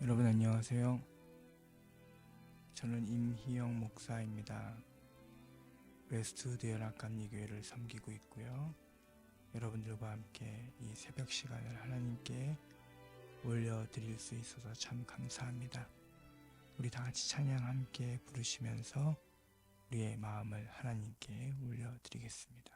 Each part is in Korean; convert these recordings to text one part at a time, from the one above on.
여러분 안녕하세요. 저는 임희영 목사입니다. 웨스트우드 연합감리교회를 섬기고 있고요. 여러분들과 함께 이 새벽 시간을 하나님께 올려드릴 수 있어서 참 감사합니다. 우리 다 같이 찬양 함께 부르시면서 우리의 마음을 하나님께 올려드리겠습니다.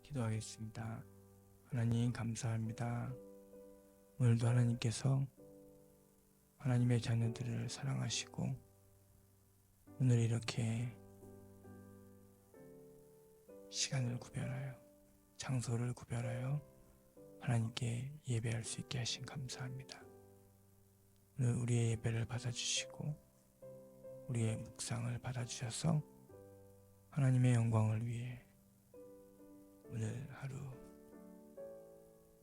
기도하겠습니다. 하나님 감사합니다. 오늘도 하나님께서 하나님의 자녀들을 사랑하시고 오늘 이렇게 시간을 구별하여 장소를 구별하여 하나님께 예배할 수 있게 하신 감사합니다. 오늘 우리의 예배를 받아주시고 우리의 묵상을 받아주셔서 하나님의 영광을 위해 오늘 하루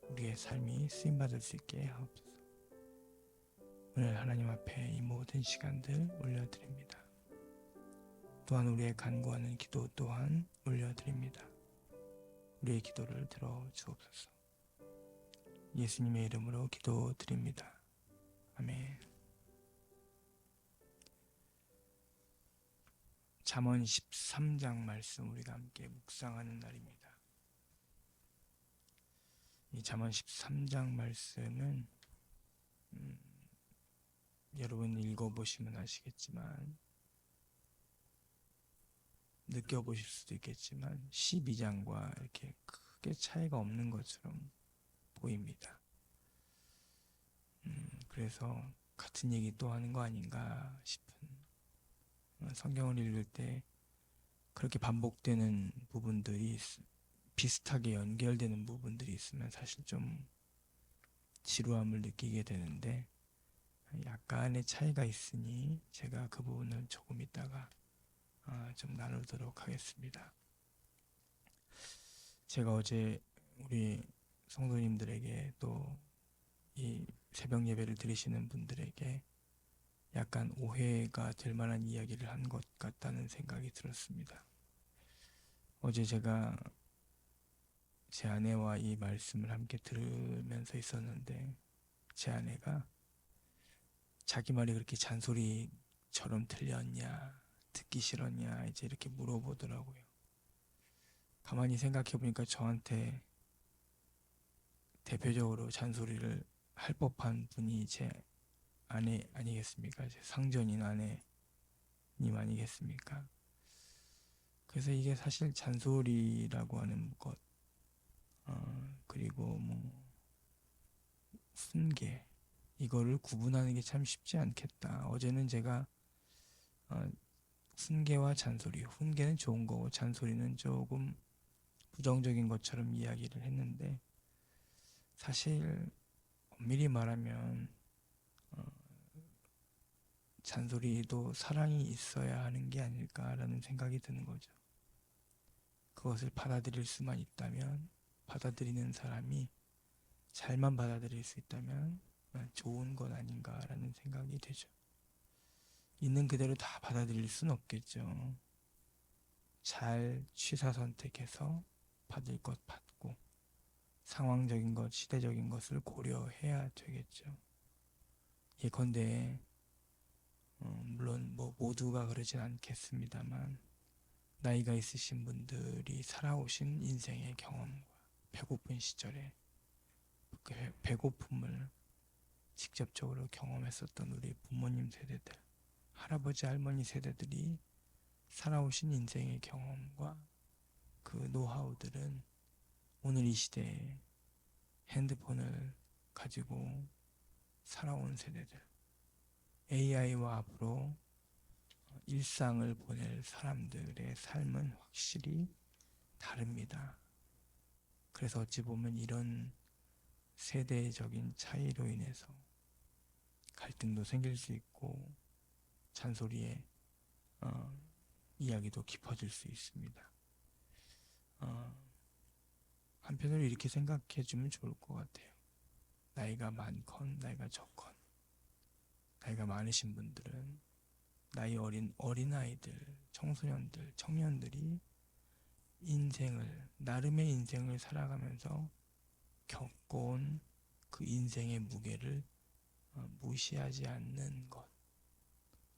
우리의 삶이 쓰임받을 수 있게 하옵소서. 오늘 하나님 앞에 이 모든 시간들 올려드립니다. 또한 우리의 간구하는 기도 또한 올려드립니다. 우리의 기도를 들어주옵소서. 예수님의 이름으로 기도드립니다. 아멘. 잠언 13장 말씀 우리가 함께 묵상하는 날입니다. 이 잠언 13장 말씀은 여러분 읽어보시면 아시겠지만 느껴보실 수도 있겠지만 12장과 이렇게 크게 차이가 없는 것처럼 보입니다. 그래서 같은 얘기 또 하는 거 아닌가 싶은, 성경을 읽을 때 그렇게 반복되는 부분들이 비슷하게 연결되는 부분들이 있으면 사실 좀 지루함을 느끼게 되는데 약간의 차이가 있으니 제가 그 부분을 조금 이따가 좀 나누도록 하겠습니다. 제가 어제 우리 성도님들에게 또 이 새벽 예배를 드리시는 분들에게 약간 오해가 될 만한 이야기를 한 것 같다는 생각이 들었습니다. 어제 제가 제 아내와 이 말씀을 함께 들으면서 있었는데 제 아내가 자기 말이 그렇게 잔소리처럼 들렸냐, 듣기 싫었냐 이제 이렇게 물어보더라고요. 가만히 생각해 보니까 저한테 대표적으로 잔소리를 할 법한 분이 제 아내 아니겠습니까? 제 상전인 아내님 아니겠습니까? 그래서 이게 사실 잔소리라고 하는 것, 그리고 훈계, 이거를 구분하는 게 참 쉽지 않겠다. 어제는 제가 훈계와 잔소리, 훈계는 좋은 거고 잔소리는 조금 부정적인 것처럼 이야기를 했는데, 사실 엄밀히 말하면 잔소리도 사랑이 있어야 하는 게 아닐까라는 생각이 드는 거죠. 그것을 받아들일 수만 있다면, 받아들이는 사람이 잘만 받아들일 수 있다면 좋은 것 아닌가라는 생각이 되죠. 있는 그대로 다 받아들일 수는 없겠죠. 잘 취사 선택해서 받을 것 받고, 상황적인 것, 시대적인 것을 고려해야 되겠죠. 예컨대 물론 뭐 모두가 그러진 않겠습니다만, 나이가 있으신 분들이 살아오신 인생의 경험과 배고픈 시절에 그 배고픔을 직접적으로 경험했었던 우리 부모님 세대들, 할아버지 할머니 세대들이 살아오신 인생의 경험과 그 노하우들은 오늘 이 시대에 핸드폰을 가지고 살아온 세대들, AI와 앞으로 일상을 보낼 사람들의 삶은 확실히 다릅니다. 그래서 어찌 보면 이런 세대적인 차이로 인해서 갈등도 생길 수 있고, 잔소리의 이야기도 깊어질 수 있습니다. 한편으로 이렇게 생각해 주면 좋을 것 같아요. 나이가 많건 나이가 적건, 나이가 많으신 분들은 나이 어린 어린아이들, 청소년들, 청년들이 나름의 인생을 살아가면서 겪어온 그 인생의 무게를 무시하지 않는 것,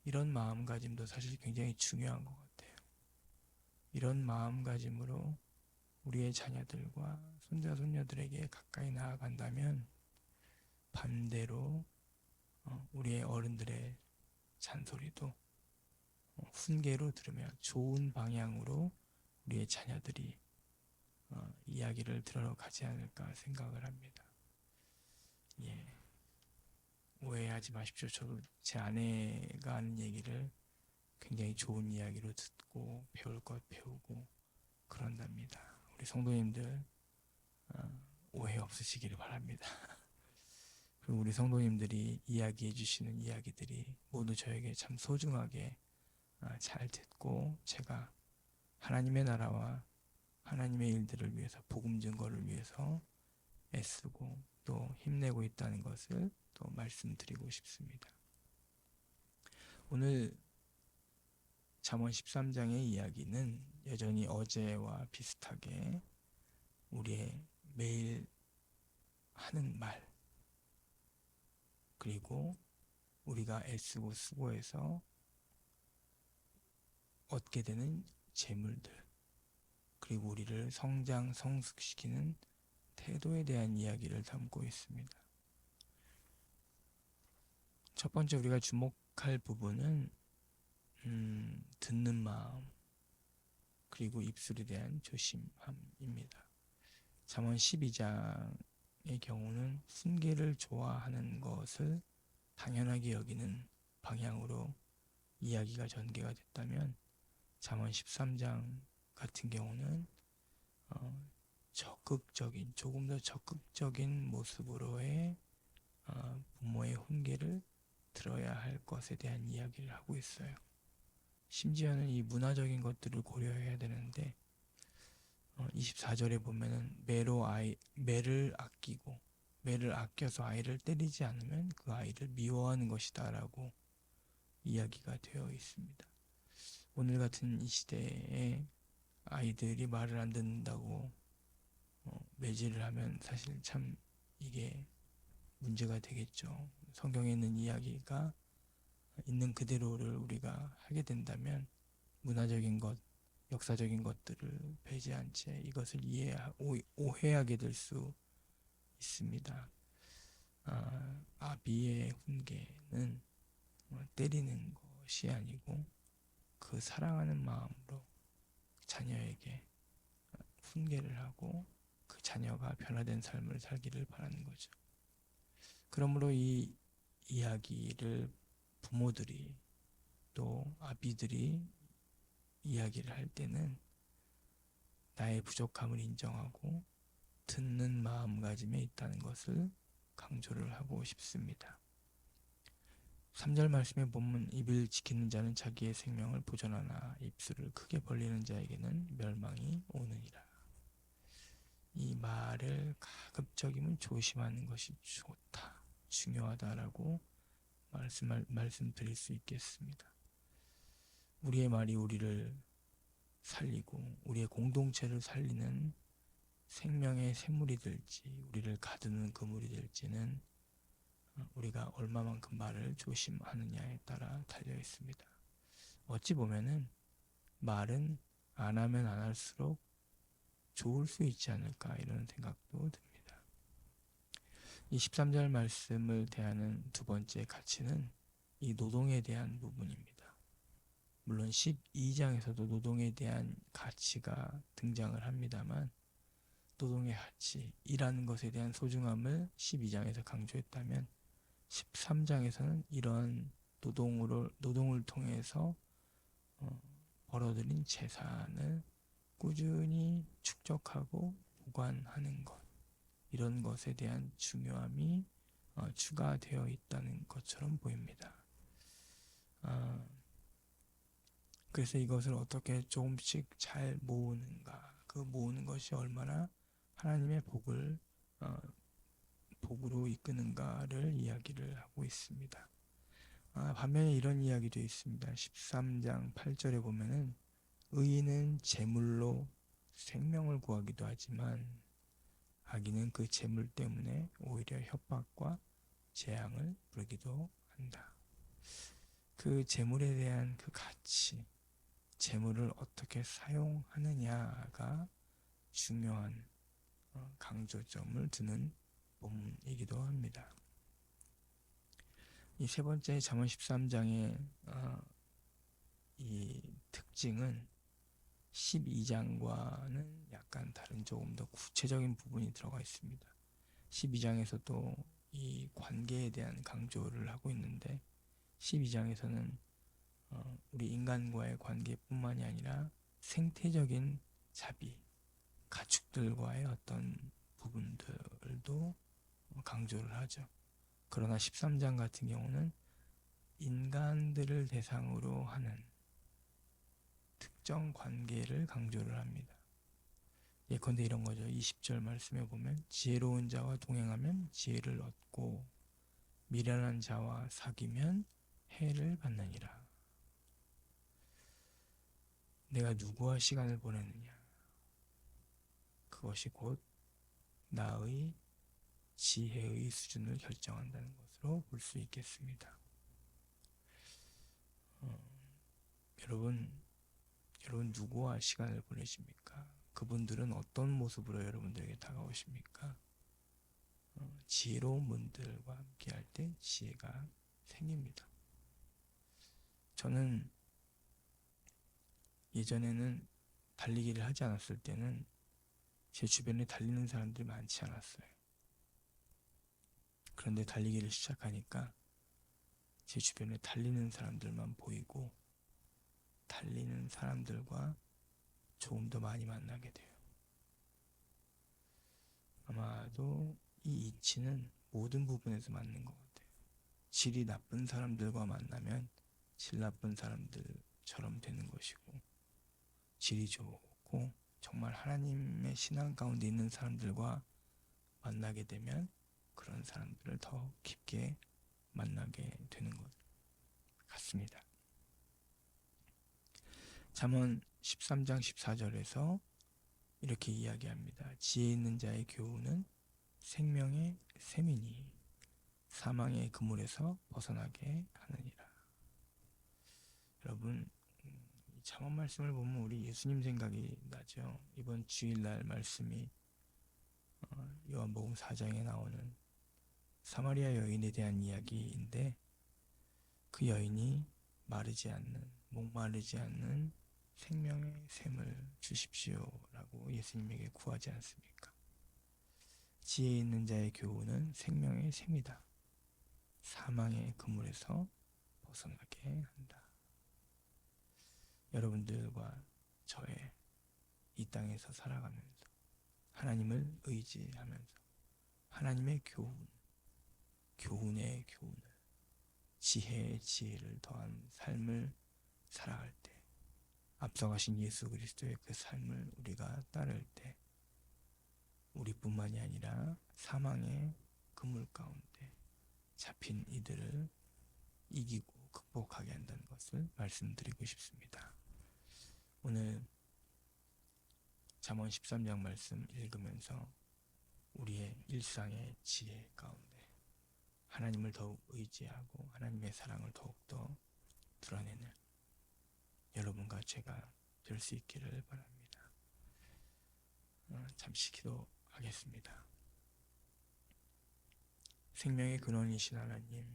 이런 마음가짐도 사실 굉장히 중요한 것 같아요. 이런 마음가짐으로 우리의 자녀들과 손자 손녀들에게 가까이 나아간다면, 반대로 우리의 어른들의 잔소리도 훈계로 들으며 좋은 방향으로 우리의 자녀들이 이야기를 들어가지 않을까 생각을 합니다. 예, 오해하지 마십시오. 저도 제 아내가 하는 얘기를 굉장히 좋은 이야기로 듣고 배울 것 배우고 그런답니다. 우리 성도님들 오해 없으시기를 바랍니다. 그리고 우리 성도님들이 이야기해 주시는 이야기들이 모두 저에게 참 소중하게 잘 듣고, 제가 하나님의 나라와 하나님의 일들을 위해서, 복음 증거를 위해서 애쓰고 또 힘내고 있다는 것을 또 말씀드리고 싶습니다. 오늘 잠언 13장의 이야기는 여전히 어제와 비슷하게 우리의 매일 하는 말, 그리고 우리가 애쓰고 수고해서 얻게 되는 재물들, 그리고 우리를 성장 성숙시키는 태도에 대한 이야기를 담고 있습니다. 첫 번째 우리가 주목할 부분은 듣는 마음, 그리고 입술에 대한 조심함입니다. 잠언 12장의 경우는 훈계를 좋아하는 것을 당연하게 여기는 방향으로 이야기가 전개가 됐다면, 잠언 13장 같은 경우는 조금 더 적극적인 모습으로의 부모의 훈계를 들어야 할 것에 대한 이야기를 하고 있어요. 심지어는 이 문화적인 것들을 고려해야 되는데, 24절에 보면은 매를 아껴서 아이를 때리지 않으면 그 아이를 미워하는 것이다 라고 이야기가 되어 있습니다. 오늘 같은 이 시대에 아이들이 말을 안 듣는다고 매질을 하면 사실 참 이게 문제가 되겠죠. 성경에 있는 이야기가 있는 그대로를 우리가 하게 된다면, 문화적인 것, 역사적인 것들을 배제한 채 이것을 오해하게 될 수 있습니다. 아비의 훈계는 때리는 것이 아니고 그 사랑하는 마음으로 자녀에게 훈계를 하고 그 자녀가 변화된 삶을 살기를 바라는 거죠. 그러므로 이 이야기를 부모들이 또 아비들이 이야기를 할 때는 나의 부족함을 인정하고 듣는 마음가짐에 있다는 것을 강조를 하고 싶습니다. 3절 말씀에 보면 입을 지키는 자는 자기의 생명을 보존하나 입술을 크게 벌리는 자에게는 멸망이 오느니라. 이 말을 가급적이면 조심하는 것이 좋다, 중요하다라고 말씀드릴 수 있겠습니다. 우리의 말이 우리를 살리고 우리의 공동체를 살리는 생명의 샘물이 될지 우리를 가두는 그물이 될지는 우리가 얼마만큼 말을 조심하느냐에 따라 달려 있습니다. 어찌 보면은 말은 안 하면 안 할수록 좋을 수 있지 않을까 이런 생각도 듭니다. 이 13절 말씀을 대하는 두 번째 가치는 이 노동에 대한 부분입니다. 물론 12장에서도 노동에 대한 가치가 등장을 합니다만 노동의 가치, 일하는 것에 대한 소중함을 12장에서 강조했다면 13장에서는 이런 노동을 통해서 벌어들인 재산을 꾸준히 축적하고 보관하는 것, 이런 것에 대한 중요함이 추가되어 있다는 것처럼 보입니다. 그래서 이것을 어떻게 조금씩 잘 모으는가, 그 모으는 것이 얼마나 하나님의 복으로 이끄는가를 이야기를 하고 있습니다. 반면에 이런 이야기도 있습니다. 13장 8절에 보면은 의인은 재물로 생명을 구하기도 하지만 악인은 그 재물 때문에 오히려 협박과 재앙을 부르기도 한다. 그 재물에 대한 그 가치, 재물을 어떻게 사용하느냐가 중요한 강조점을 두는 본문이기도 합니다. 이 세 번째 잠언 13장의 이 특징은 12장과는 약간 다른 조금 더 구체적인 부분이 들어가 있습니다. 12장에서도 이 관계에 대한 강조를 하고 있는데 12장에서는 우리 인간과의 관계뿐만이 아니라 생태적인 자비, 가축들과의 어떤 부분들도 강조를 하죠. 그러나 13장 같은 경우는 인간들을 대상으로 하는 특정 관계를 강조를 합니다. 예컨대 이런 거죠. 20절 말씀에 보면 지혜로운 자와 동행하면 지혜를 얻고 미련한 자와 사귀면 해를 받느니라. 내가 누구와 시간을 보내느냐, 그것이 곧 나의 지혜의 수준을 결정한다는 것으로 볼 수 있겠습니다. 여러분 누구와 시간을 보내십니까? 그분들은 어떤 모습으로 여러분들에게 다가오십니까? 지혜로운 분들과 함께 할 때 지혜가 생깁니다. 저는 예전에는 달리기를 하지 않았을 때는 제 주변에 달리는 사람들이 많지 않았어요. 그런데 달리기를 시작하니까 제 주변에 달리는 사람들만 보이고 달리는 사람들과 조금 더 많이 만나게 돼요. 아마도 이 이치는 모든 부분에서 맞는 것 같아요. 질이 나쁜 사람들과 만나면 질 나쁜 사람들처럼 되는 것이고, 질이 좋고 정말 하나님의 신앙 가운데 있는 사람들과 만나게 되면 그런 사람들을 더 깊게 만나게 되는 것 같습니다. 잠언 13장 14절에서 이렇게 이야기합니다. 지혜 있는 자의 교훈은 생명의 샘이니 사망의 그물에서 벗어나게 하느니라. 여러분, 이 잠언 말씀을 보면 우리 예수님 생각이 나죠. 이번 주일날 말씀이 요한복음 4장에 나오는 사마리아 여인에 대한 이야기인데, 그 여인이 목마르지 않는 생명의 샘을 주십시오라고 예수님에게 구하지 않습니까? 지혜 있는 자의 교훈은 생명의 샘이다. 사망의 그물에서 벗어나게 한다. 여러분들과 저의 이 땅에서 살아가면서 하나님을 의지하면서 하나님의 교훈의 교훈을, 지혜의 지혜를 더한 삶을 살아갈 때, 앞서가신 예수 그리스도의 그 삶을 우리가 따를 때 우리뿐만이 아니라 사망의 그물 가운데 잡힌 이들을 이기고 극복하게 한다는 것을 말씀드리고 싶습니다. 오늘 잠언 13장 말씀 읽으면서 우리의 일상의 지혜 가운데 하나님을 더욱 의지하고 하나님의 사랑을 더욱더 드러내는 여러분과 제가 될 수 있기를 바랍니다. 잠시 기도하겠습니다. 생명의 근원이신 하나님,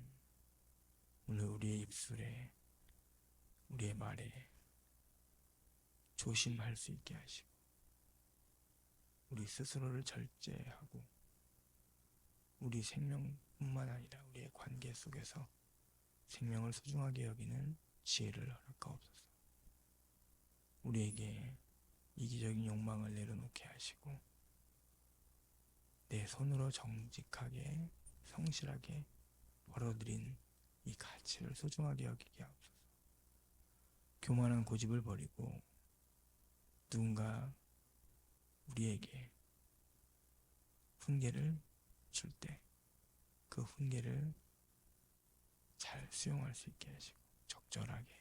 오늘 우리의 입술에, 우리의 말에 조심할 수 있게 하시고 우리 스스로를 절제하고 우리 생명뿐만 아니라 우리의 관계 속에서 생명을 소중하게 여기는 지혜를 허락하옵소서. 우리에게 이기적인 욕망을 내려놓게 하시고 내 손으로 정직하게 성실하게 벌어들인 이 가치를 소중하게 여기게 하옵소서. 교만한 고집을 버리고 누군가 우리에게 훈계를 줄 때 그 훈계를 잘 수용할 수 있게 하시고 적절하게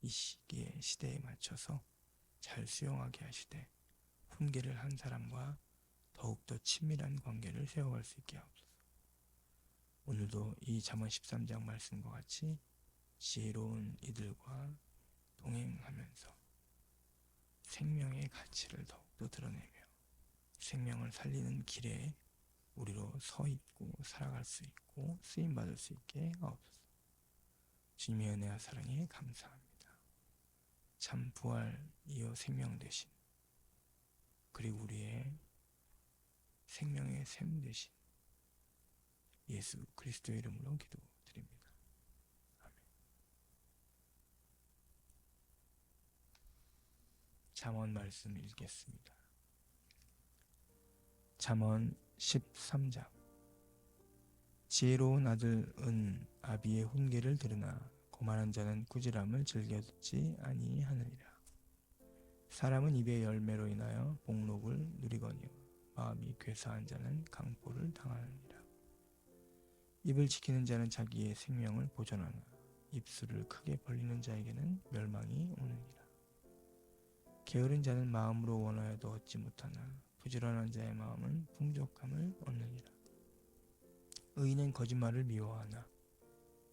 이 시기에 시대에 맞춰서 잘 수용하게 하시되 훈계를 한 사람과 더욱더 친밀한 관계를 세워갈 수 있게 하옵소서. 오늘도 이 잠언 13장 말씀과 같이 지혜로운 이들과 동행하면서 생명의 가치를 더욱더 드러내며 생명을 살리는 길에 우리로 서 있고 살아갈 수 있고 쓰임받을 수 있게 하옵소서. 주님의 은혜와 사랑에 감사합니다. 참 부활이요 생명 되신 그리고 우리의 생명의 샘 되신 예수 그리스도의 이름으로 기도드립니다. 아멘. 잠언 말씀 읽겠습니다. 잠언 13장. 지혜로운 아들은 아비의 훈계를 들으나 고만한 자는 꾸지람을 즐겨 듣지 아니하느니라. 사람은 입의 열매로 인하여 복록을 누리거니와 마음이 괴사한 자는 강포를 당하느니라. 입을 지키는 자는 자기의 생명을 보존하나 입술을 크게 벌리는 자에게는 멸망이 오느니라. 게으른 자는 마음으로 원하여도 얻지 못하나 부지런한 자의 마음은 풍족함을 얻느니라. 의인은 거짓말을 미워하나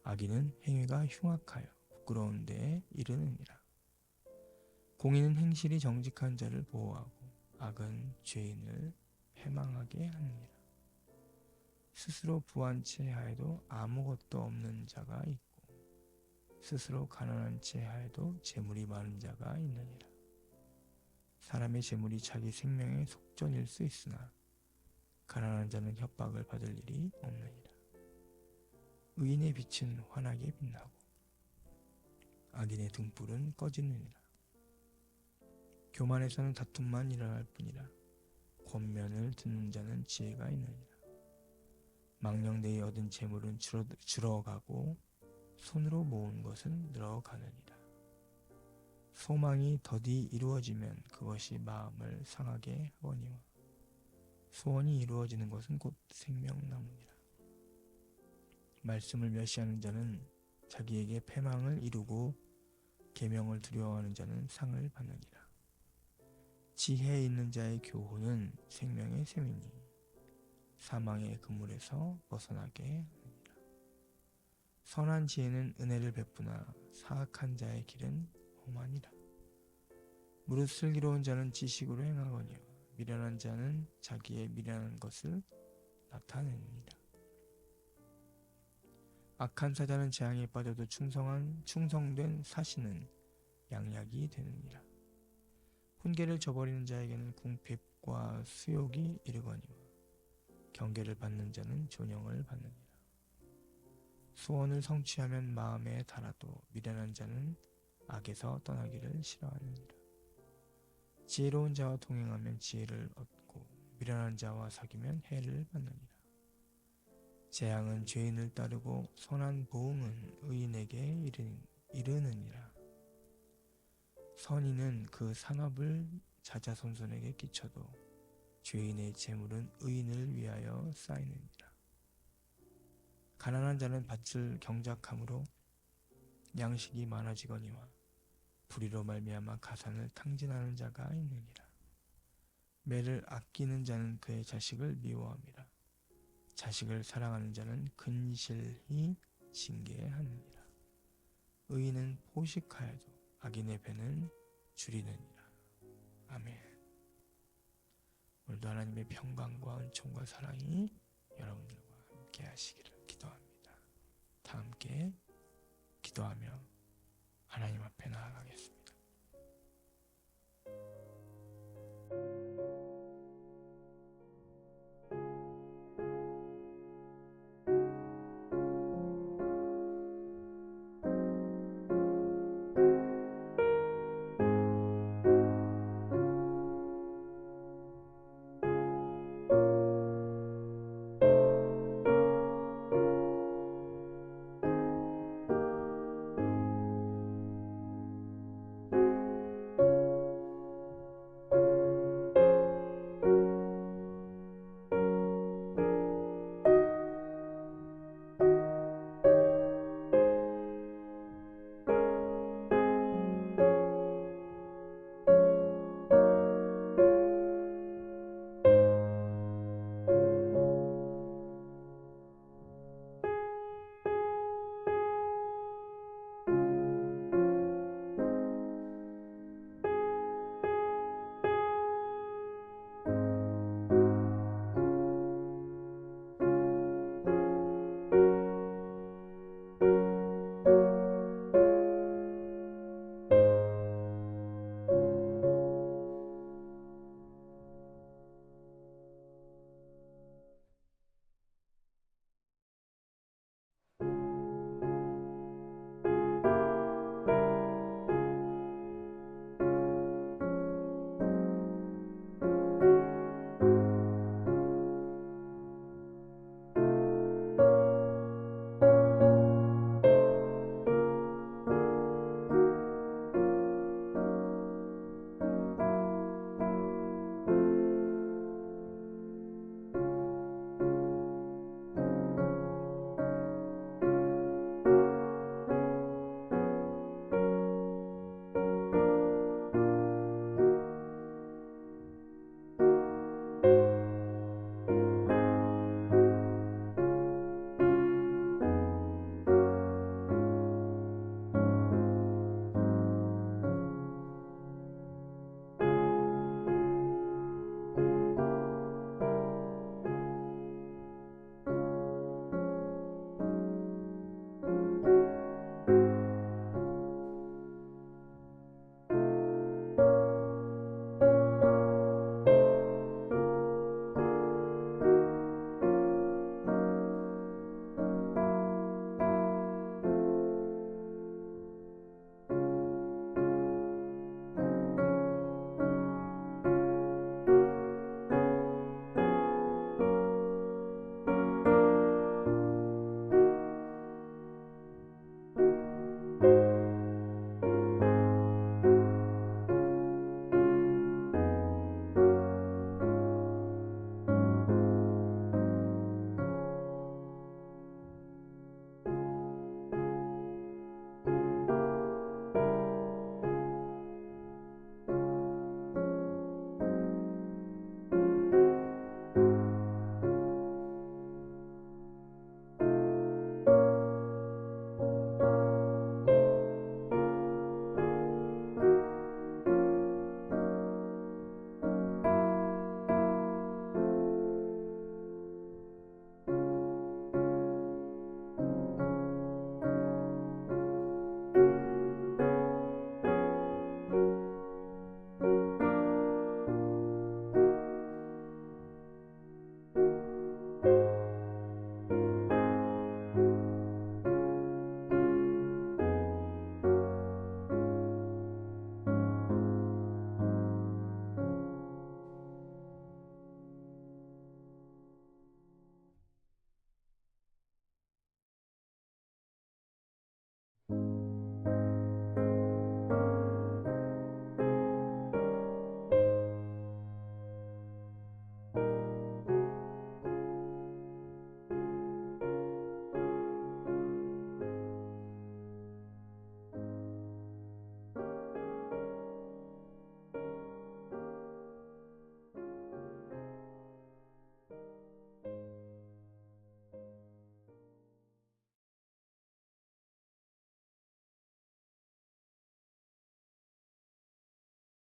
악인은 행위가 흉악하여 부끄러운 데에 이르느니라. 공의는 행실이 정직한 자를 보호하고 악은 죄인을 패망하게 하느니라. 스스로 부한 채 하에도 아무것도 없는 자가 있고 스스로 가난한 채 하에도 재물이 많은 자가 있느니라. 사람의 재물이 자기 생명의 속전일 수 있으나 가난한 자는 협박을 받을 일이 없느니라. 의인의 빛은 환하게 빛나고 악인의 등불은 꺼지느니라. 교만에서는 다툼만 일어날 뿐이라 권면을 듣는 자는 지혜가 있느니라. 망령되이 얻은 재물은 줄어가고 손으로 모은 것은 늘어가느니라. 소망이 더디 이루어지면 그것이 마음을 상하게 하거니와 소원이 이루어지는 것은 곧 생명나무니라. 말씀을 멸시하는 자는 자기에게 패망을 이루고 계명을 두려워하는 자는 상을 받느니라. 지혜 있는 자의 교훈은 생명의 샘이니 사망의 그물에서 벗어나게 하느니라. 선한 지혜는 은혜를 베푸나 사악한 자의 길은 험하니라. 무릇 슬기로운 자는 지식으로 행하거니와 미련한 자는 자기의 미련한 것을 나타내느니라. 악한 사자는 재앙에 빠져도 충성된 사신은 양약이 되느니라. 훈계를 저버리는 자에게는 궁핍과 수욕이 이르거니와 경계를 받는 자는 존영을 받느니라. 소원을 성취하면 마음에 달아도 미련한 자는 악에서 떠나기를 싫어하느니라. 지혜로운 자와 동행하면 지혜를 얻고 미련한 자와 사귀면 해를 받느니라. 재앙은 죄인을 따르고 선한 보응은 의인에게 이르느니라. 선인은 그 산업을 자자손손에게 끼쳐도 죄인의 재물은 의인을 위하여 쌓이느니라. 가난한 자는 밭을 경작함으로 양식이 많아지거니와 불의로 말미암아 가산을 탕진하는 자가 있느니라. 매를 아끼는 자는 그의 자식을 미워함이라. 자식을 사랑하는 자는 근실히 징계하느니라. 의인은 포식하여도 악인의 배는 줄이느니라. 아멘. 오늘도 하나님의 평강과 은총과 사랑이 여러분들과 함께 하시기를 기도합니다. 다 함께 기도하며 하나님 앞에 나아가겠습니다.